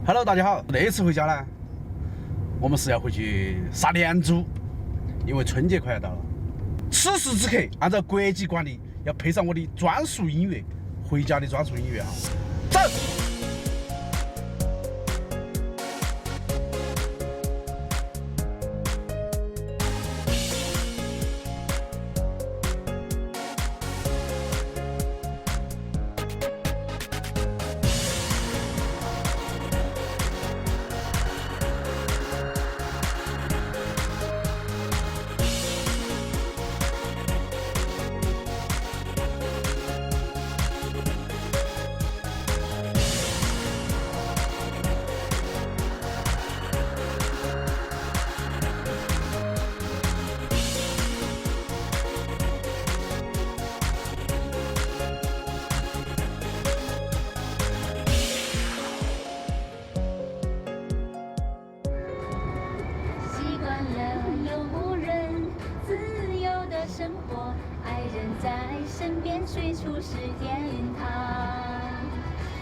Hello， 大家好。这次回家呢，我们是要回去杀年猪，因为春节快要到了。此时此刻，按照国际惯例，要配上我的专属音乐，回家的专属音乐啊！走。生活，爱人在身边，随处是天堂。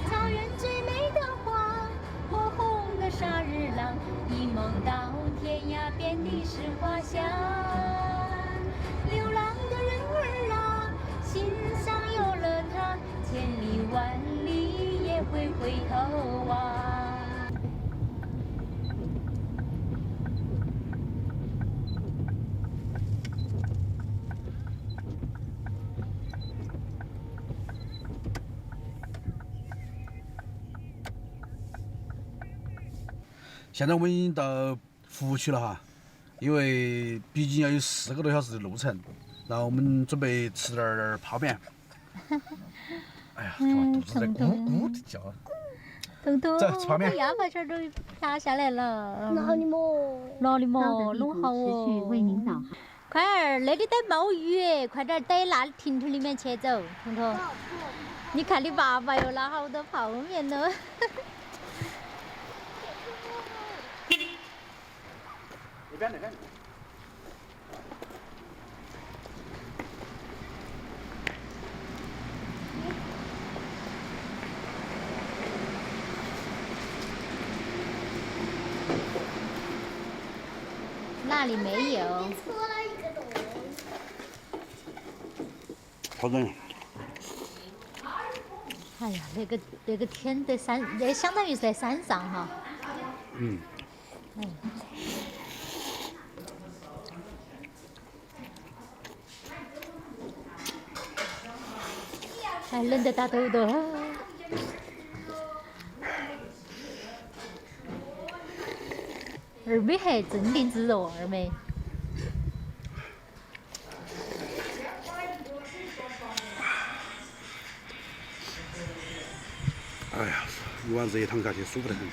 草原最美的花，火红的杀日朗，一梦到天涯，遍地是花香。流浪的人儿啊，心上有了他，千里万里也会回头望。现在我们已经到服务区了哈，因为毕竟要有4个多小时的路程，然后我们准备吃点儿泡面。哎呀，肚子在咕咕的叫。彤彤，走吃泡面。压把圈都塌下来了。哪里么？哪里么？弄好哦。快儿，那里在冒雨，快点逮那亭亭里面去走，彤彤。你看你爸爸又拿好多泡面了。那边。那里没有。戳了一个洞。好冷。哎呀，那个天在山，那相当于是在山上哈。嗯。哎。还冷得打抖抖。二妹还镇定自若，二妹。哎呀，一碗热汤下去舒服得很。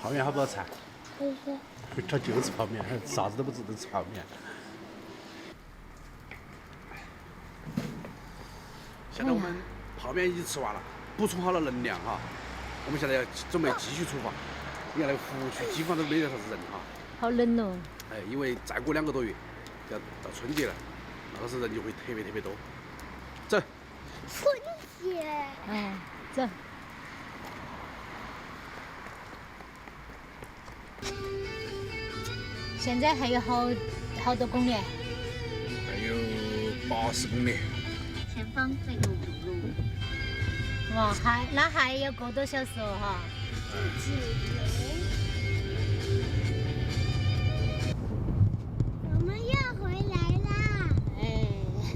泡面好不好吃啊？他就吃泡面，啥子都不吃，都吃泡面。现在我们泡面已经吃完了，补充好了能量哈。我们现在要准备继续出发。你看那个服务区基本上都没得啥子人哈。好冷哦。哎，因为再过2个多月要到春节了，那个时候人就会特别多。走。春节。哎，走。现在还有好多公里？还有80公里。前方会有堵路。哇，还要个多小时哦哈。我们又回来啦！哎，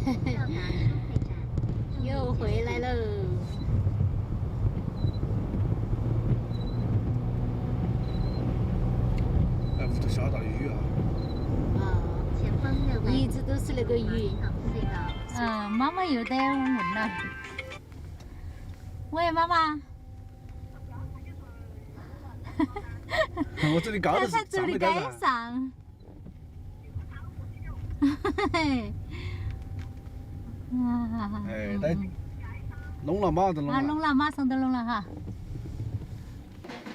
到达收费站。又回来喽。哎，屋头下大雨啊！前方一直都是那个雨。妈妈又在问了。喂，妈妈。我这里高的是他走的街上。哎，得弄了，马上就弄了。弄了，马上都弄了哈。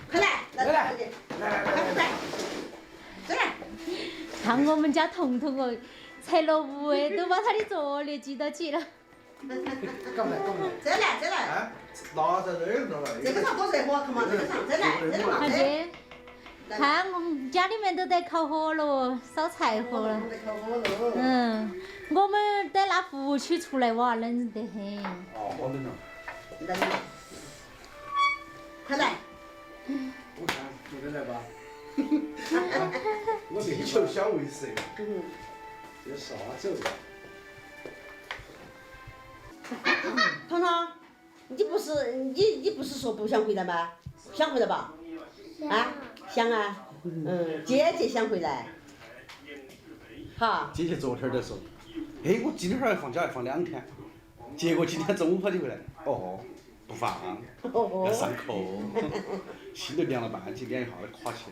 快来，来，快，过来。看我们家彤彤哦，才了5哎，都把他的作业记到起了。再来。哎，拿在这儿弄了。这个上多热火，看嘛，这个上，再来。看这，看我们家里面都在烤火了，烧柴火了。烤火了。嗯，我们得拿福区出来哇，冷得很。哦，好冷了。快来。我看，坐得来吧？我力求小为实。这啥子？彤彤，你不是说不想回来吗？想回来吧？啊，想啊。姐姐想回来。好。姐姐昨天就说，哎，我今天还放假，还放2天，结果今天中午跑起回来，哦，不放，要上课，心都凉了半截，脸一下都垮起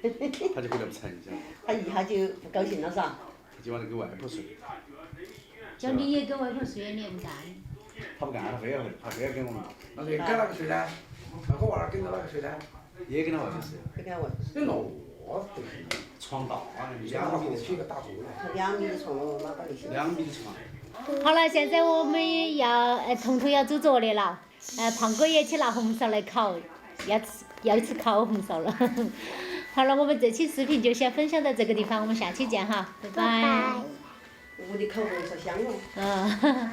来，他就回来不成，你晓得。他一下就不高兴了噻。他今晚就跟外婆睡。叫你也跟外婆睡，你也不干。他不干，他非要回，他非要跟我们。那你跟哪个睡呢？那个娃儿跟着哪个睡呢？也跟他外婆睡。你看我，你挪得床大2 ，2米的米的打住了。 2米的床，哪把那些，2米的床。好了，现在我们要彤彤要做作业了，胖哥也去拿红烧来烤，要吃烤红烧了。好了，我们这期视频就先分享到这个地方，我们下期见哈，拜拜。我的烤红烧香哦。嗯。